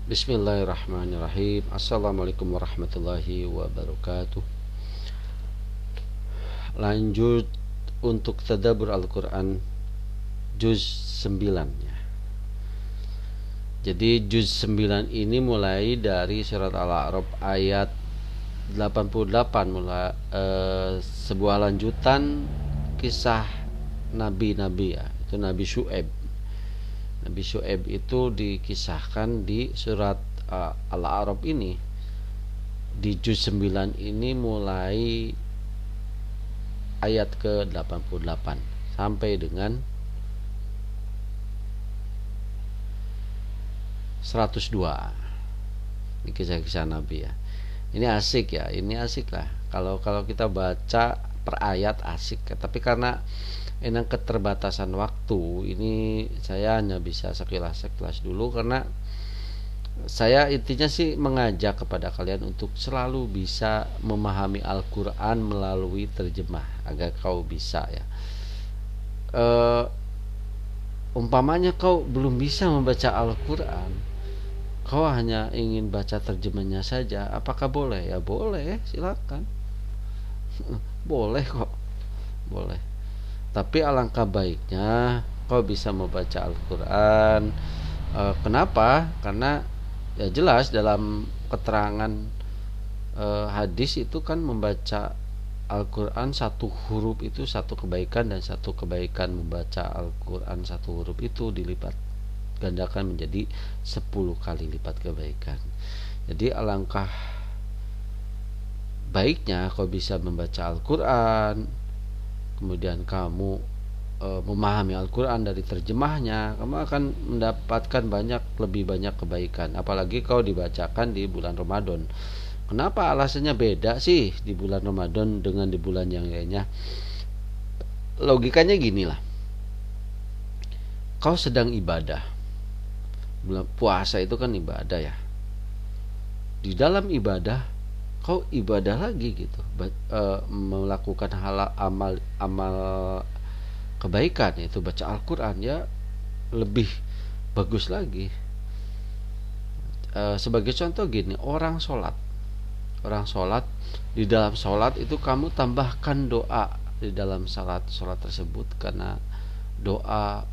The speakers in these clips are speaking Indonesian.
Bismillahirrahmanirrahim. Assalamualaikum warahmatullahi wabarakatuh. Lanjut untuk tadabbur Al-Quran juz 9 ya. Jadi juz 9 ini mulai dari surat Al-A'raf ayat 88, mulai sebuah lanjutan kisah nabi-nabi ya. Itu Nabi Syu'aib. Nabi Syu'aib itu dikisahkan di surat Al-A'raf ini. Di juz 9 ini mulai ayat ke-88 sampai dengan 102. Ini kisah-kisah Nabi ya. Ini asik ya, ini asik lah. Kalau kita baca per ayat asik, tapi karena ini keterbatasan waktu, ini saya hanya bisa sekilas dulu karena saya intinya sih mengajak kepada kalian untuk selalu bisa memahami Al-Quran melalui terjemah agar kau bisa ya. Umpamanya kau belum bisa membaca Al-Quran, kau hanya ingin baca terjemahnya saja, apakah boleh? Ya boleh, silakan. Boleh kok, boleh. Tapi alangkah baiknya kau bisa membaca Al-Quran. Kenapa? Karena ya jelas dalam keterangan hadis itu kan membaca Al-Quran satu huruf itu satu kebaikan, dan satu kebaikan membaca Al-Quran satu huruf itu dilipat gandakan menjadi 10 kali lipat kebaikan. Jadi alangkah baiknya kau bisa membaca Al-Quran, kemudian kamu memahami Al-Quran dari terjemahnya, kamu akan mendapatkan lebih banyak kebaikan. Apalagi kau dibacakan di bulan Ramadan. Kenapa alasannya beda sih di bulan Ramadan dengan di bulan yang lainnya? Logikanya gini lah. Kau sedang ibadah. Bulan puasa itu kan ibadah ya. Di dalam ibadah kau ibadah lagi gitu, melakukan amal kebaikan, yaitu baca Al-Quran, ya lebih bagus lagi. Sebagai contoh gini, orang sholat di dalam sholat itu kamu tambahkan doa di dalam sholat tersebut, karena doa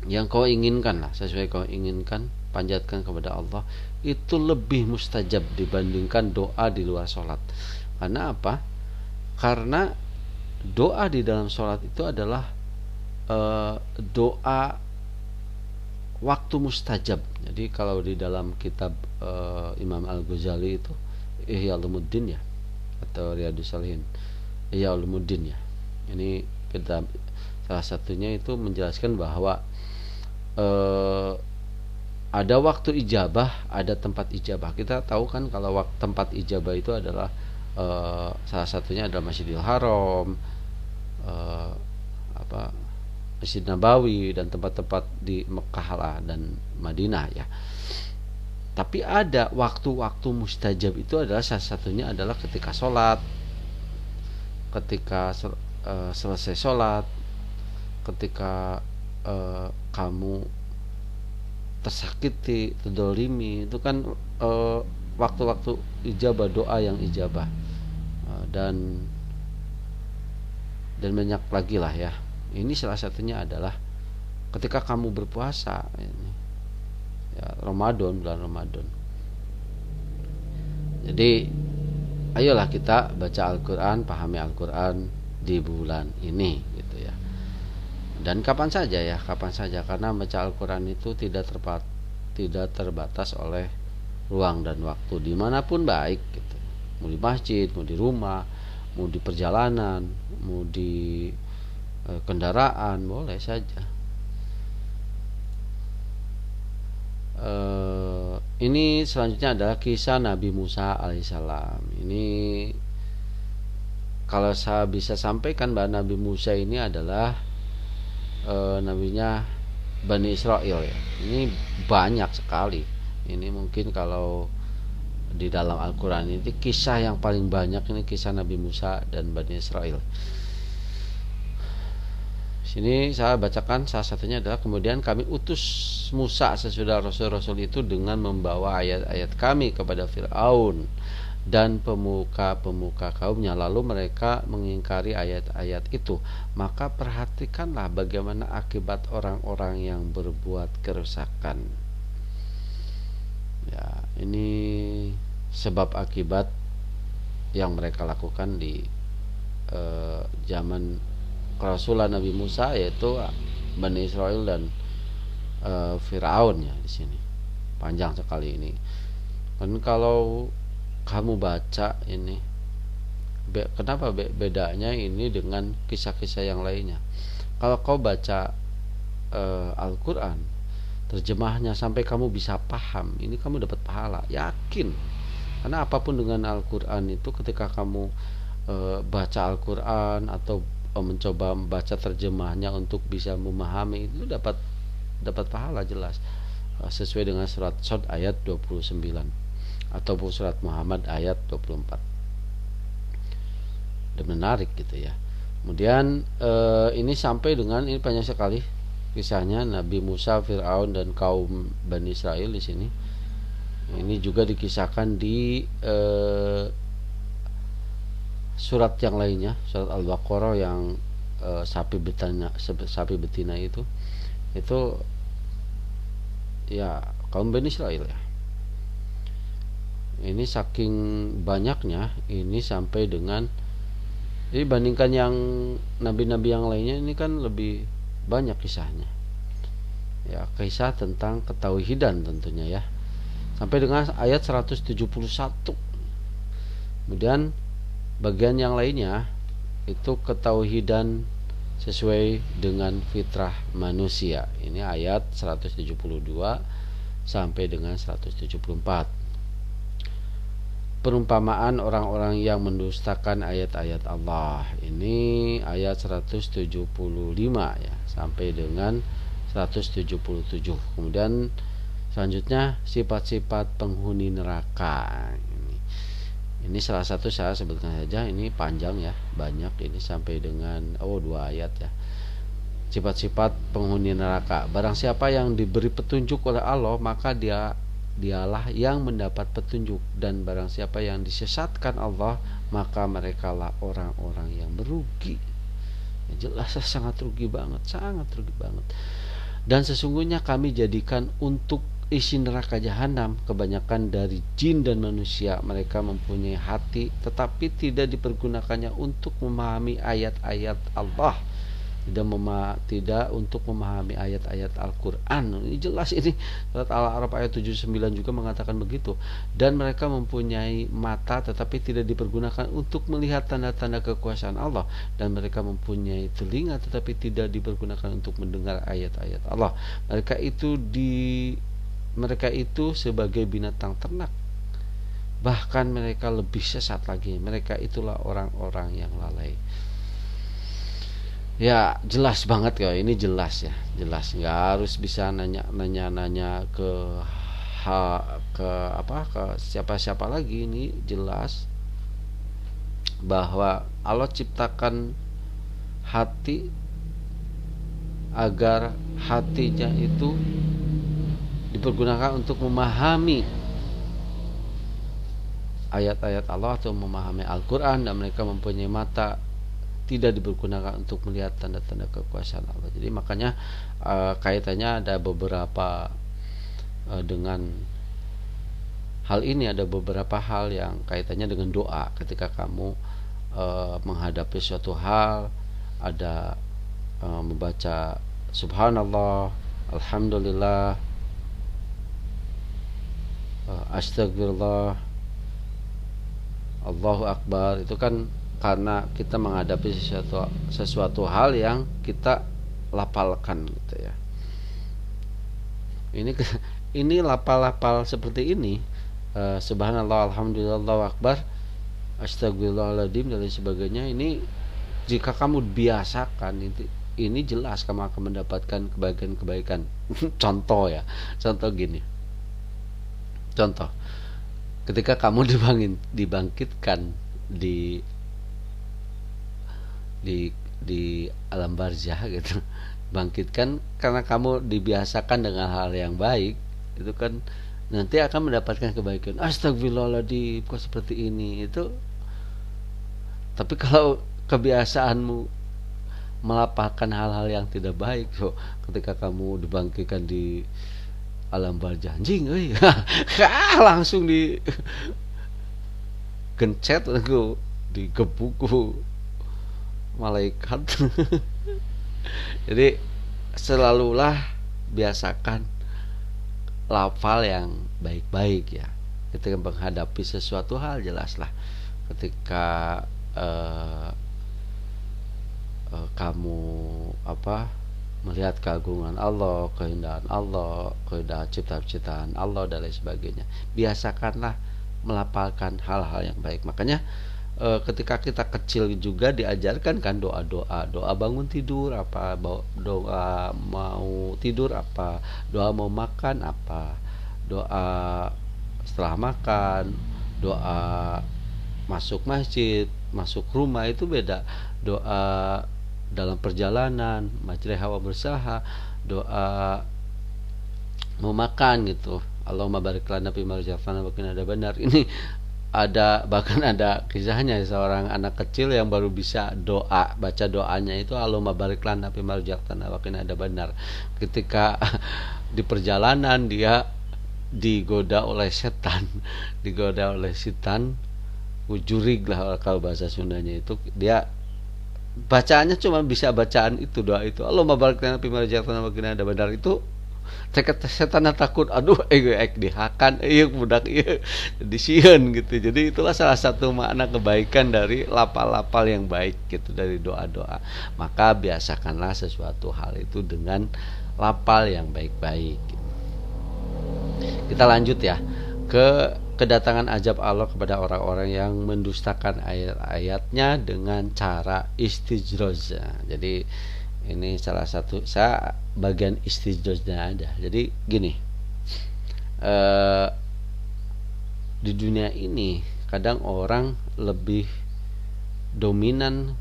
yang kau inginkan lah, sesuai kau inginkan, panjatkan kepada Allah, itu lebih mustajab dibandingkan doa di luar sholat. Karena apa? Karena doa di dalam sholat itu adalah doa waktu mustajab. Jadi kalau di dalam kitab Imam Al-Ghazali itu Ihya Ulumuddin ya, atau Riyadhus Shalihin, Ihya Ulumuddin ya, ini kitab salah satunya itu menjelaskan bahwa ada waktu ijabah, ada tempat ijabah. Kita tahu kan kalau tempat ijabah itu adalah salah satunya adalah Masjidil Haram, Masjid Nabawi, dan tempat-tempat di Mekah lah dan Madinah ya. Tapi ada waktu-waktu mustajab, itu adalah salah satunya adalah ketika sholat, ketika selesai sholat, ketika kamu tersakiti, terdolimi, itu kan waktu-waktu ijabah, doa yang ijabah, dan banyak lagi lah ya. Ini salah satunya adalah ketika kamu berpuasa ini, ya, Ramadan, bulan Ramadan. Jadi ayolah kita baca Al-Quran, pahami Al-Quran di bulan ini gitu ya. Dan kapan saja, karena baca Al-Quran itu tidak terbatas oleh ruang dan waktu, dimanapun baik gitu. Mau di masjid, mau di rumah, mau di perjalanan, mau di kendaraan, boleh saja. Ini selanjutnya adalah kisah Nabi Musa alaihissalam. Ini kalau saya bisa sampaikan bahwa Nabi Musa ini adalah nabinya Bani Israel ya. Ini banyak sekali. Ini mungkin kalau di dalam Al-Quran ini kisah yang paling banyak ini kisah Nabi Musa dan Bani Israel. Sini saya bacakan salah satunya adalah kemudian kami utus Musa sesudah rasul-rasul itu dengan membawa ayat-ayat kami kepada Fir'aun dan pemuka-pemuka kaumnya, lalu mereka mengingkari ayat-ayat itu. Maka perhatikanlah bagaimana akibat orang-orang yang berbuat kerusakan. Ya, ini sebab akibat yang mereka lakukan di zaman kerasulan Nabi Musa, yaitu Bani Israel dan Firaun ya di sini. Panjang sekali ini. Kan kalau kamu baca ini, kenapa bedanya ini dengan kisah-kisah yang lainnya? Kalau kau baca Al-Quran, terjemahnya sampai kamu bisa paham, ini kamu dapat pahala, yakin. Karena apapun dengan Al-Quran itu, ketika kamu baca Al-Quran atau mencoba membaca terjemahnya untuk bisa memahami, itu dapat pahala jelas, sesuai dengan surat Shad ayat 29 ataupun surat Muhammad ayat 24. Dan menarik gitu ya. Kemudian ini sampai dengan, ini banyak sekali kisahnya Nabi Musa, Fir'aun dan kaum Bani Israel di sini. Ini juga dikisahkan di surat yang lainnya, surat Al-Baqarah yang sapi betina itu ya kaum Bani Israel ya. Ini saking banyaknya, ini sampai dengan, jadi bandingkan yang nabi-nabi yang lainnya, ini kan lebih banyak kisahnya ya, kisah tentang ketauhidan tentunya ya, sampai dengan ayat 171. Kemudian bagian yang lainnya itu ketauhidan sesuai dengan fitrah manusia. Ini ayat 172 sampai dengan 174. Perumpamaan orang-orang yang mendustakan ayat-ayat Allah. Ini ayat 175 ya sampai dengan 177. Kemudian selanjutnya sifat-sifat penghuni neraka. Ini salah satu saya sebutkan saja, ini panjang ya, banyak, ini sampai dengan 2 ayat ya. Sifat-sifat penghuni neraka. Barang siapa yang diberi petunjuk oleh Allah, maka dialah yang mendapat petunjuk, dan barang siapa yang disesatkan Allah, maka merekalah orang-orang yang merugi. Ya, jelas sangat rugi banget, sangat rugi banget. Dan sesungguhnya kami jadikan untuk isi neraka jahanam kebanyakan dari jin dan manusia. Mereka mempunyai hati tetapi tidak dipergunakannya untuk memahami ayat-ayat Allah, tidak untuk memahami ayat-ayat Al-Quran. Ini jelas, ini surat Al-A'raf ayat 79 juga mengatakan begitu. Dan mereka mempunyai mata tetapi tidak dipergunakan untuk melihat tanda-tanda kekuasaan Allah, dan mereka mempunyai telinga tetapi tidak dipergunakan untuk mendengar ayat-ayat Allah. Mereka itu sebagai binatang ternak, bahkan mereka lebih sesat lagi. Mereka itulah orang-orang yang lalai. Ya jelas banget ya, ini jelas ya, jelas, nggak harus bisa nanya ke siapa-siapa lagi. Ini jelas bahwa Allah ciptakan hati agar hatinya itu dipergunakan untuk memahami ayat-ayat Allah atau memahami Al-Quran, dan mereka mempunyai mata tidak dipergunakan untuk melihat tanda-tanda kekuasaan Allah. Jadi makanya kaitannya ada beberapa dengan hal ini, ada beberapa hal yang kaitannya dengan doa. Ketika kamu menghadapi suatu hal, ada membaca subhanallah, alhamdulillah, astagfirullah, Allahu akbar, itu kan karena kita menghadapi sesuatu hal yang kita lapalkan gitu ya. Ini lapal-lapal seperti ini, subhanallah, alhamdulillah, Allahu akbar, astagfirullahaladzim dan lain sebagainya. Ini jika kamu biasakan, ini jelas kamu akan mendapatkan kebaikan-kebaikan. Contoh ya, contoh gini. Contoh, ketika kamu dibangkitkan di di alam barzah gitu. Bangkitkan karena kamu dibiasakan dengan hal yang baik, itu kan nanti akan mendapatkan kebaikan. Astagfirullahaladzim, kok seperti ini itu. Tapi kalau kebiasaanmu melapangkan hal-hal yang tidak baik, so, ketika kamu dibangkitkan di alam barzah, anjing euy. Langsung di gencet aku, digebuk ku malaikat. Jadi selalulah biasakan lafal yang baik-baik ya. Ketika menghadapi sesuatu hal, jelaslah ketika kamu melihat keagungan Allah, keindahan Allah, keindahan ciptaan Allah dan lain sebagainya, biasakanlah melafalkan hal-hal yang baik. Makanya ketika kita kecil juga diajarkan kan doa bangun tidur apa, doa mau tidur apa, doa mau makan apa, doa setelah makan, doa masuk masjid, masuk rumah itu beda, doa dalam perjalanan, majlis hawa bersaha, doa mau makan gitu, Allahumma barik lana fi ma razaqtana wa qina adzabannar. Ini bahkan ada kisahnya seorang anak kecil yang baru bisa baca doanya itu Allahumma barik lana fi ma razaqtana wa qina adzabannar. Ketika di perjalanan dia digoda oleh setan, ujurig lah kalau bahasa Sundanya itu. Dia bacaannya cuma bisa bacaan itu, doa itu Allahumma barik lana fi ma razaqtana wa qina adzabannar. Itu setan takut, aduh dihakan budak disieun gitu. Jadi itulah salah satu makna kebaikan dari lapal-lapal yang baik gitu, dari doa-doa. Maka biasakanlah sesuatu hal itu dengan lapal yang baik-baik gitu. Kita lanjut ya ke kedatangan azab Allah kepada orang-orang yang mendustakan ayat-ayatnya dengan cara istijroz. Jadi ini salah satu bagian istijroznya ada. Jadi gini, di dunia ini kadang orang lebih dominan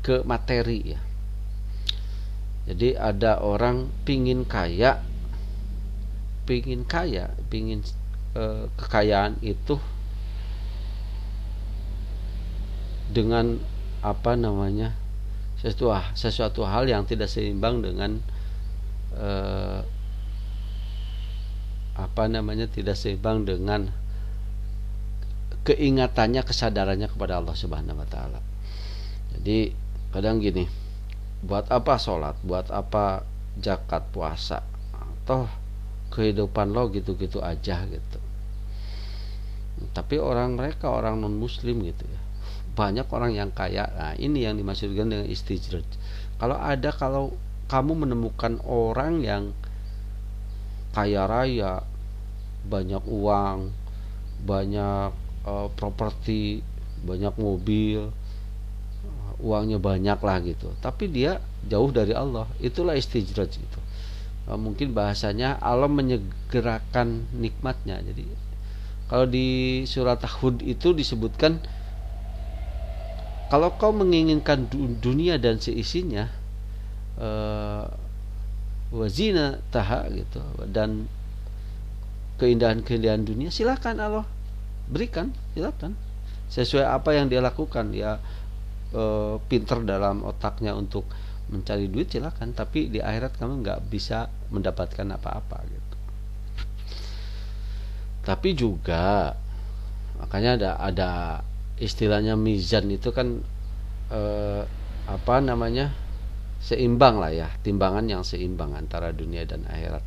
ke materi ya. Jadi ada orang pingin kekayaan itu dengan sesuatu hal yang tidak seimbang dengan tidak seimbang dengan keingatannya, kesadarannya kepada Allah Subhanahu wa taala. Jadi kadang gini, buat apa sholat, buat apa zakat, puasa, atau kehidupan lo gitu-gitu aja gitu. Tapi mereka orang non muslim gitu ya, banyak orang yang kaya. Nah ini yang dimaksudkan dengan istijraj. Kalau kamu menemukan orang yang kaya raya, banyak uang, banyak properti, banyak mobil, uangnya banyak lah gitu, tapi dia jauh dari Allah, itulah istijraj gitu. Mungkin bahasanya Allah menyegerakan nikmatnya. Jadi kalau di surat Hud itu disebutkan, kalau kau menginginkan dunia dan seisinya, wazina taha gitu, dan keindahan-keindahan dunia, silakan Allah berikan, silakan sesuai apa yang dia lakukan. Ya pinter dalam otaknya untuk mencari duit, silakan, tapi di akhirat kamu nggak bisa mendapatkan apa-apa gitu. Tapi juga makanya ada istilahnya mizan itu kan seimbang lah ya, timbangan yang seimbang antara dunia dan akhirat.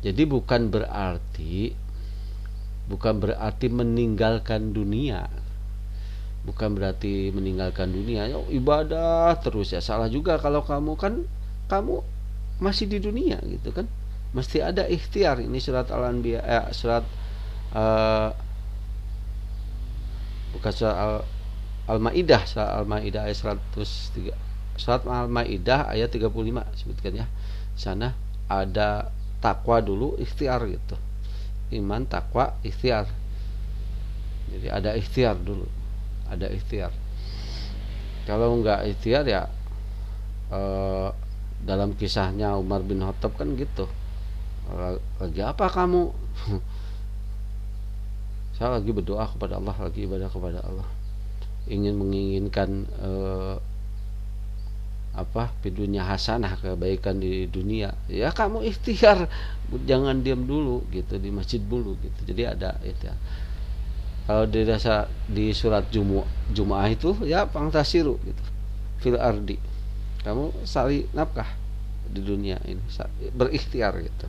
Jadi bukan berarti meninggalkan dunia, ibadah terus ya. Salah juga kalau kamu masih di dunia gitu kan, mesti ada ikhtiar. Ini surat Al-Anbiya, bukan surat Al-Maidah, ayat 103. Surat Al-Maidah ayat 35 sebutkan ya. Sana ada takwa dulu, ikhtiar gitu. Iman, takwa, ikhtiar. Jadi ada ikhtiar dulu, ada ikhtiar. Kalau enggak ikhtiar ya eh, dalam kisahnya Umar bin Khattab kan gitu, lagi apa kamu? Saya lagi berdoa kepada Allah, lagi ibadah kepada Allah, menginginkan di dunia hasanah, kebaikan di dunia. Ya kamu ikhtiar, jangan diam dulu gitu di masjid dulu gitu. Jadi ada itu ya. Kalau di surat Jumu'ah itu ya pangtasiru gitu. Fil ardi. Kamu sali nafkah di dunia ini, berikhtiar gitu.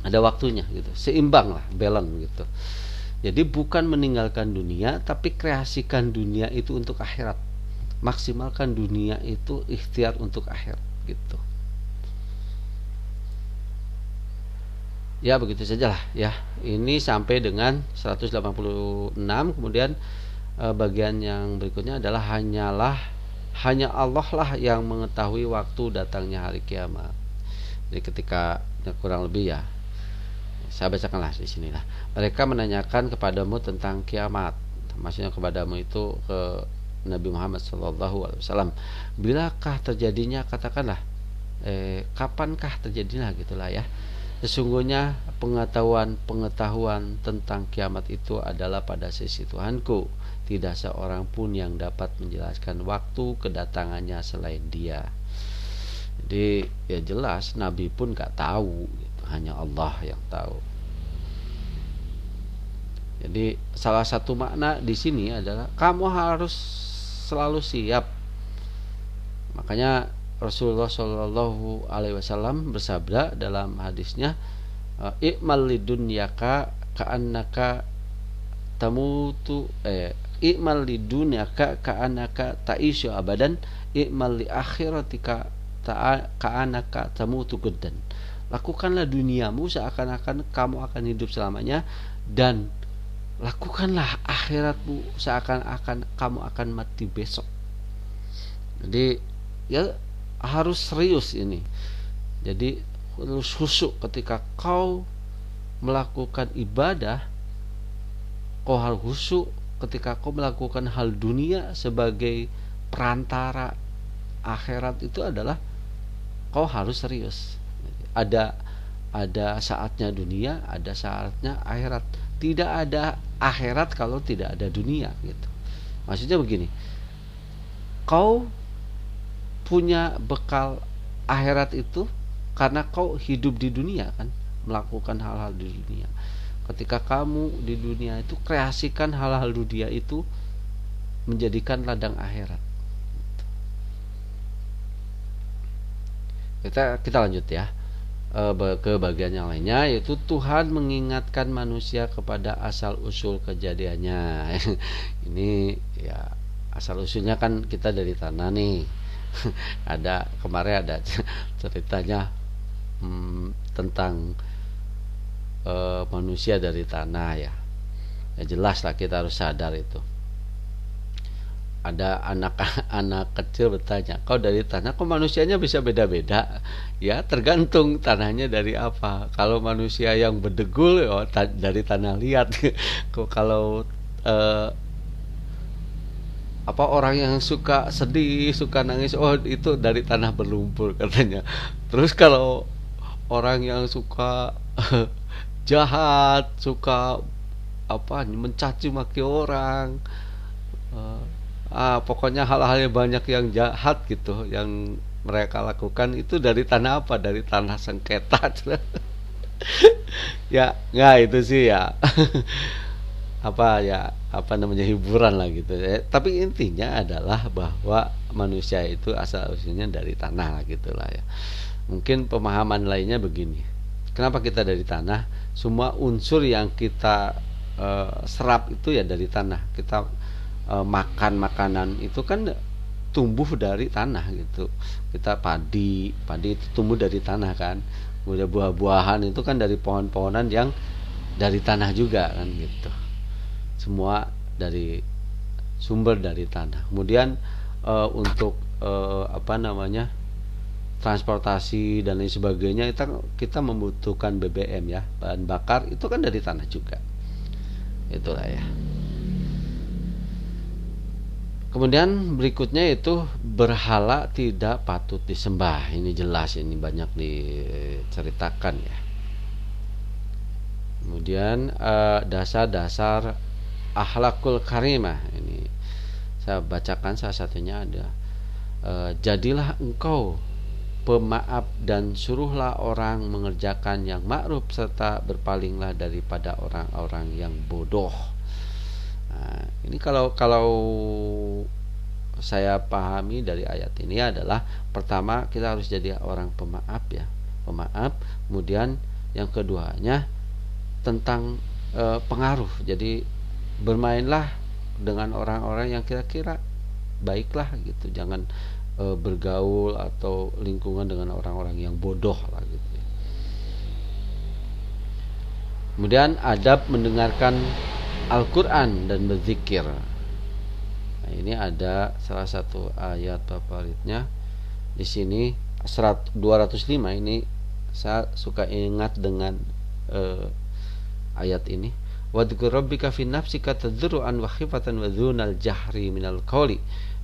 Ada waktunya gitu. Seimbang lah, balance gitu. Jadi bukan meninggalkan dunia, tapi kreasikan dunia itu untuk akhirat. Maksimalkan dunia itu ikhtiar untuk akhirat gitu. Ya begitu sajalah ya. Ini sampai dengan 186. Kemudian bagian yang berikutnya adalah hanya Allah lah yang mengetahui waktu datangnya hari kiamat. Jadi ketika kurang lebih ya, saya bacakanlah di sinilah. Mereka menanyakan kepadamu tentang kiamat. Maksudnya kepadamu itu ke Nabi Muhammad SAW. Bilakah terjadinya? Katakanlah, kapankah terjadinya gitulah ya. Sesungguhnya pengetahuan tentang kiamat itu adalah pada sisi Tuhanku. Tidak seorang pun yang dapat menjelaskan waktu kedatangannya selain Dia. Jadi ya jelas Nabi pun gak tahu gitu. Hanya Allah yang tahu. Jadi salah satu makna di sini adalah kamu harus selalu siap. Makanya Rasulullah Shallallahu Alaihi Wasallam bersabda dalam hadisnya, "I'mal lidunyaka ka'annaka tamutu i'mal lidunyaka ka'annaka ta'isyu abadan, i'mal li akhiratika ka'annaka tamutu gaddan." Lakukanlah duniamu seakan-akan kamu akan hidup selamanya, dan lakukanlah akhiratmu seakan-akan kamu akan mati besok. Jadi ya harus serius ini. Jadi harus khusyuk ketika kau melakukan ibadah. Kau harus khusyuk ketika kau melakukan hal dunia sebagai perantara akhirat. Itu adalah kau harus serius. Ada saatnya dunia, ada saatnya akhirat. Tidak ada akhirat kalau tidak ada dunia gitu. Maksudnya begini, kau punya bekal akhirat itu karena kau hidup di dunia kan, melakukan hal-hal di dunia. Ketika kamu di dunia itu kreasikan hal-hal dunia itu menjadikan ladang akhirat. Kita lanjut ya ke bagian yang lainnya, yaitu Tuhan mengingatkan manusia kepada asal usul kejadiannya. Ini ya asal usulnya kan kita dari tanah nih. Kemarin ada ceritanya tentang manusia dari tanah ya. Ya jelas lah kita harus sadar itu. Ada anak kecil bertanya, kau dari tanah, kok manusianya bisa beda-beda? Ya tergantung tanahnya dari apa. Kalau manusia yang berdegul dari tanah liat. Kalau orang yang suka sedih, suka nangis, itu dari tanah berlumpur katanya. Terus kalau orang yang suka jahat, suka mencaci maki orang, pokoknya hal-hal yang banyak yang jahat gitu yang mereka lakukan, itu dari tanah apa? Dari tanah sengketa. Ya nggak, itu sih ya hiburan lah gitu ya. Tapi intinya adalah bahwa manusia itu asal usulnya dari tanah lah gitulah ya. Mungkin pemahaman lainnya begini, kenapa kita dari tanah? Semua unsur yang kita serap itu ya dari tanah. Kita makan makanan itu kan tumbuh dari tanah gitu. Kita padi itu tumbuh dari tanah kan. Kemudian buah-buahan itu kan dari pohon-pohonan yang dari tanah juga kan gitu. Semua dari sumber dari tanah. Kemudian untuk transportasi dan lain sebagainya, kita membutuhkan BBM ya, bahan bakar itu kan dari tanah juga. Itulah ya. Kemudian berikutnya itu berhala tidak patut disembah. Ini jelas, ini banyak diceritakan ya. Kemudian dasar-dasar akhlakul karimah, ini saya bacakan salah satunya ada. Jadilah engkau pemaaf dan suruhlah orang mengerjakan yang ma'ruf serta berpalinglah daripada orang-orang yang bodoh. Nah, ini kalau saya pahami dari ayat ini adalah, pertama kita harus jadi orang pemaaf ya, pemaaf. Kemudian yang keduanya tentang pengaruh. Jadi bermainlah dengan orang-orang yang kira-kira baiklah gitu, jangan bergaul atau lingkungan dengan orang-orang yang bodoh lah gitu. Kemudian adab mendengarkan Al-Quran dan berzikir. Nah, ini ada salah satu ayat favoritnya di sini 205. Ini saya suka ingat dengan ayat ini. Wadhkur rabbika fi nafsika tadarruan wa khifatan wa dzunal jahri minal qawli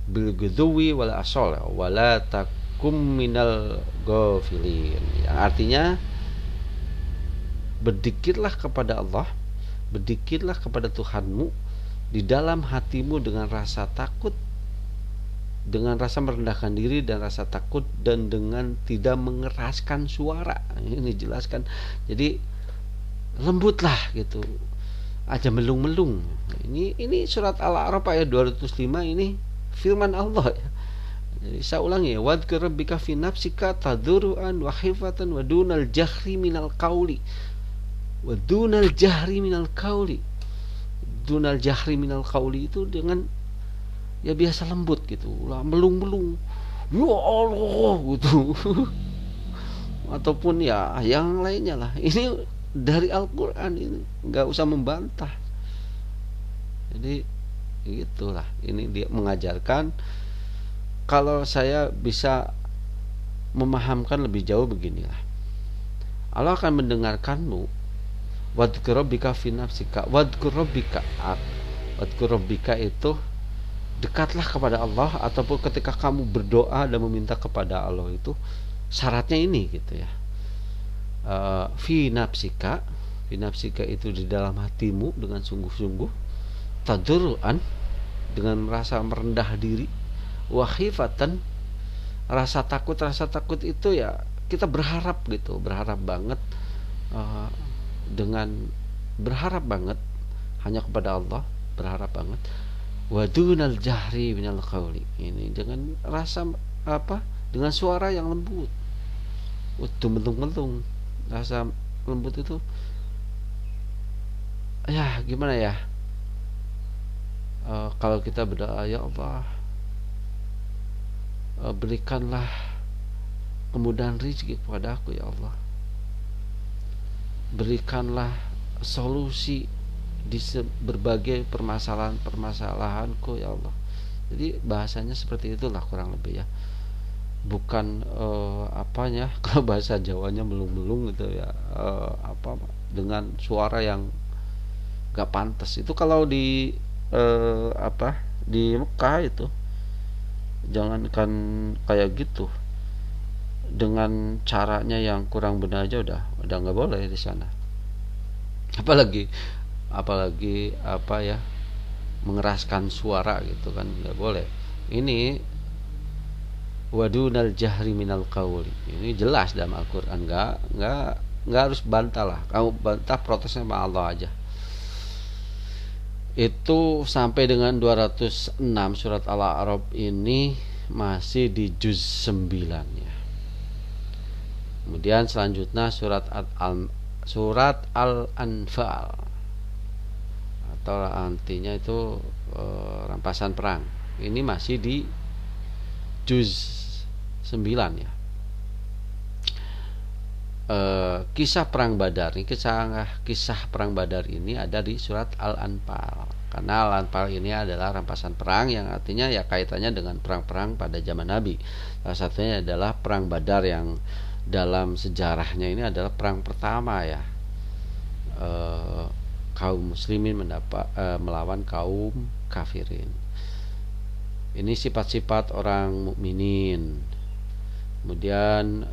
bil ghudwi wal asal wa la takum minal ghafilin. Yang artinya, berzikirlah kepada Allah, berzikirlah kepada Tuhanmu di dalam hatimu dengan rasa takut, dengan rasa merendahkan diri dan rasa takut, dan dengan tidak mengeraskan suara. Ini jelaskan. Jadi lembutlah gitu, aja melung-melung. Ini surat Al-A'raf ayat 205, ini firman Allah ya. Jadi saya ulangi ya, wadhkur rabbika fi nafsika tadarruan wa khifatan wa dunal jahri minal qawli wa dunal jahri minal qawli. Dunal jahri minal qawli itu dengan ya biasa lembut gitu, lah melung-melung, ya Allah gitu. Ataupun ya yang lainnya lah. Ini dari Al-Quran, ini nggak usah membantah. Jadi itulah, ini dia mengajarkan. Kalau saya bisa memahamkan lebih jauh beginilah, Allah akan mendengarkanmu. Wadhkur rabbika fi nafsika, wadhkur rabbika itu dekatlah kepada Allah, ataupun ketika kamu berdoa dan meminta kepada Allah itu syaratnya ini gitu ya. Fi nafsika itu di dalam hatimu dengan sungguh-sungguh, tadarruan dengan merasa merendah diri, wa khifatan rasa takut itu ya kita berharap gitu, berharap banget, dengan berharap banget hanya kepada Allah, berharap banget. Wa dunal jahri minal qawli, ini dengan rasa dengan suara yang lembut, melung-melung. Rasa lembut itu ya gimana ya, kalau kita berdoa, ya Allah, berikanlah kemudahan rezeki kepada aku ya Allah, berikanlah solusi di berbagai permasalahanku ya Allah. Jadi bahasanya seperti itulah kurang lebih ya, bukan kalau bahasa Jawanya melung-melung gitu ya, dengan suara yang gak pantas. Itu kalau di di Mekah itu jangankan kayak gitu, dengan caranya yang kurang benar aja udah nggak boleh di sana. Apalagi mengeraskan suara gitu kan, nggak boleh. Ini wadunal jahri minal qawli, ini jelas dalam Al-Quran. Nggak harus bantah lah, kamu bantah protesnya sama Allah aja. Itu sampai dengan 206 surat Al-A'raf ini masih di juz 9 ya. Kemudian selanjutnya surat Al-Anfal, atau artinya itu rampasan perang. Ini masih di juz 9 ya. Kisah perang Badar ini, kisah perang Badar ini ada di surat Al-Anfal, karena Al-Anfal ini adalah rampasan perang yang artinya ya kaitannya dengan perang-perang pada zaman Nabi. Salah satunya adalah perang Badar, yang dalam sejarahnya ini adalah perang pertama ya, kaum muslimin melawan kaum kafirin. Ini sifat-sifat orang mukminin. Kemudian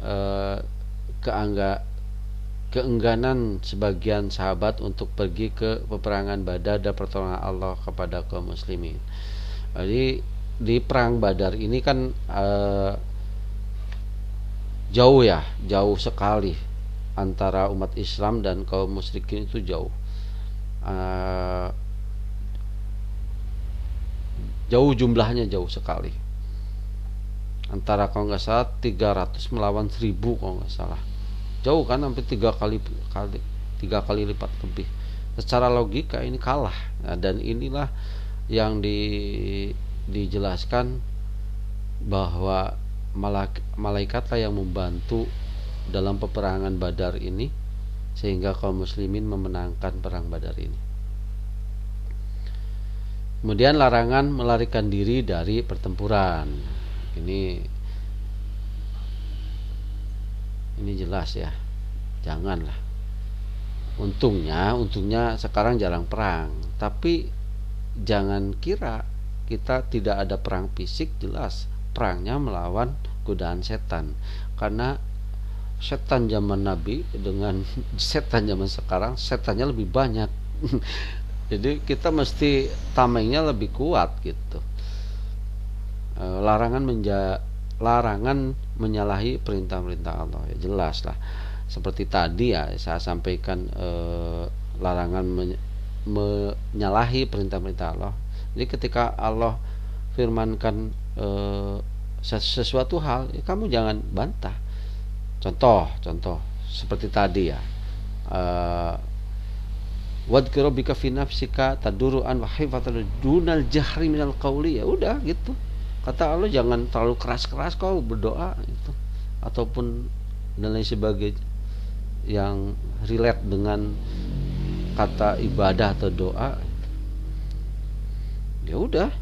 keengganan sebagian sahabat untuk pergi ke peperangan Badar dan pertolongan Allah kepada kaum muslimin. Jadi di perang Badar ini kan jauh sekali antara umat Islam dan kaum musyrikin, itu jauh. Jauh jumlahnya, jauh sekali. Antara kalau nggak salah 300 melawan 1000 kalau nggak salah. Jauh kan, hampir 3 kali lipat lebih. Secara logika ini kalah. Nah, dan inilah yang dijelaskan bahwa malaikatlah yang membantu dalam peperangan Badar ini, sehingga kaum muslimin memenangkan perang Badar ini. Kemudian larangan melarikan diri dari pertempuran. Ini jelas ya, janganlah. Untungnya sekarang jarang perang, tapi jangan kira kita tidak ada perang fisik. Jelas perangnya melawan godaan setan, karena setan zaman Nabi dengan setan zaman sekarang, setannya lebih banyak. Jadi kita mesti tamengnya lebih kuat gitu. Larangan menyalahi perintah-perintah Allah, ya jelas lah. Seperti tadi ya saya sampaikan, larangan menyalahi perintah-perintah Allah. Jadi ketika Allah firmankan sesuatu hal, ya kamu jangan bantah. Contoh seperti tadi ya, wadhkur rabbika fi nafsika tadarruan wa khifatan dunal jahri minal qauli. Ya udah gitu. Kata Allah, jangan terlalu keras-keras kau berdoa gitu, ataupun dan lain sebagainya yang relate dengan kata ibadah atau doa. Ya udah,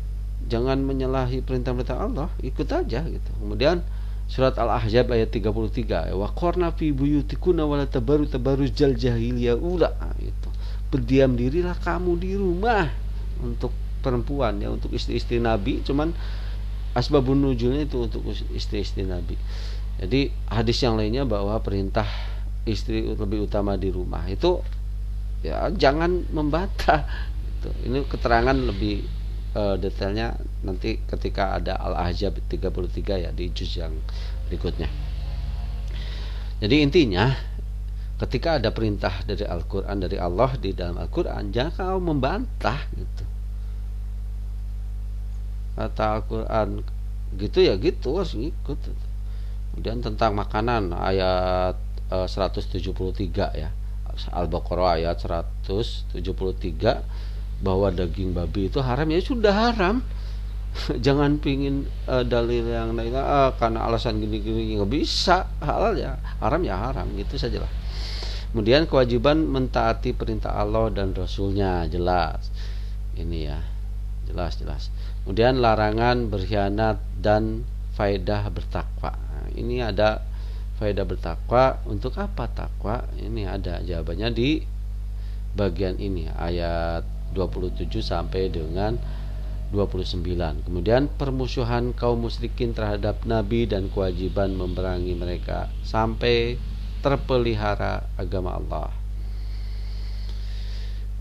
jangan menyalahi perintah-perintah Allah, ikut aja gitu. Kemudian surat Al-Ahzab ayat 33, wa qarna fi buyutikunna wa la tabarrujal jahiliyah ula, gitu. Berdiam dirilah kamu di rumah. Untuk perempuan ya, untuk istri-istri Nabi, cuman asbabun nuzulnya itu untuk istri-istri Nabi. Jadi hadis yang lainnya bahwa perintah istri lebih utama di rumah, itu ya jangan membantah gitu. Ini keterangan lebih detailnya nanti ketika ada Al-Ahzab 33 ya, di juz yang berikutnya. Jadi intinya, ketika ada perintah dari Al-Quran, dari Allah di dalam Al-Quran, jangan kau membantah gitu. Kata Al-Quran gitu ya gitu, harus ngikut. Kemudian tentang makanan ayat 173 ya, Al-Baqarah ayat 173, bahwa daging babi itu haram, ya sudah haram. Jangan pingin dalil yang lain, karena alasan gini-gini nggak bisa. Halal ya haram, ya haram, gitu sajalah. Kemudian kewajiban mentaati perintah Allah dan Rasulnya, jelas ini ya, jelas. Kemudian larangan berkhianat dan faedah bertakwa. Nah, ini ada faedah bertakwa. Untuk apa takwa? Ini ada jawabannya di bagian ini, ayat 27 sampai dengan 29. Kemudian permusuhan kaum musyrikin terhadap Nabi dan kewajiban memerangi mereka sampai terpelihara agama Allah,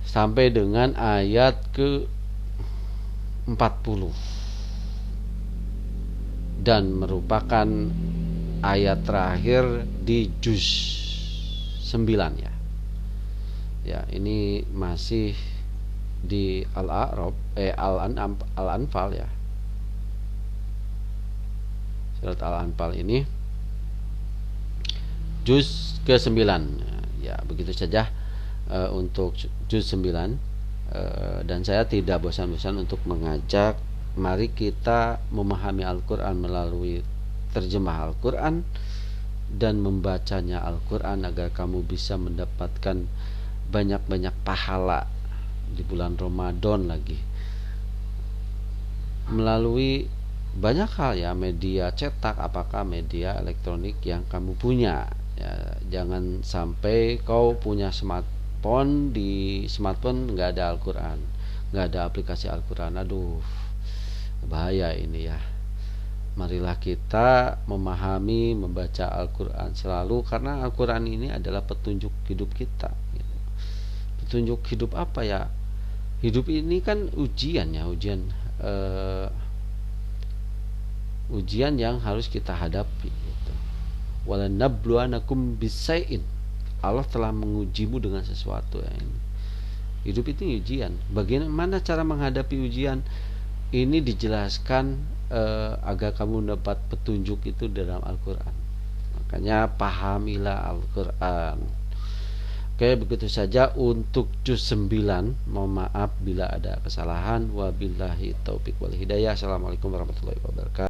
sampai dengan ayat ke 40, dan merupakan ayat terakhir di juz 9 ya. Ya, ini masih di Al-A'raf, Al-Anfal ya. Surat Al-Anfal ini juz ke-9. Ya, begitu saja untuk juz 9. Dan saya tidak bosan-bosan untuk mengajak, mari kita memahami Al-Quran melalui terjemah Al-Quran dan membacanya Al-Quran, agar kamu bisa mendapatkan banyak-banyak pahala di bulan Ramadan lagi, melalui banyak hal ya, media cetak, apakah media elektronik yang kamu punya ya. Jangan sampai kau punya smartphone, di smartphone nggak ada Al-Quran, nggak ada aplikasi Al-Quran. Aduh, Bahaya ini ya. Marilah kita memahami, membaca Al-Quran selalu, karena Al-Quran ini adalah petunjuk hidup kita gitu. Petunjuk hidup apa ya? Hidup ini kan ujian ya, ujian yang harus kita hadapi gitu. Walanabluwanakum bisai'in, Allah telah mengujimu dengan sesuatu ya ini. Hidup itu ujian. Bagaimana cara menghadapi ujian? Ini dijelaskan agar kamu dapat petunjuk itu dalam Al-Quran. Makanya pahamilah Al-Quran. Oke, begitu saja untuk juz 9. Mohon maaf bila ada kesalahan. Wabillahi taufiq wal hidayah. Assalamualaikum warahmatullahi wabarakatuh.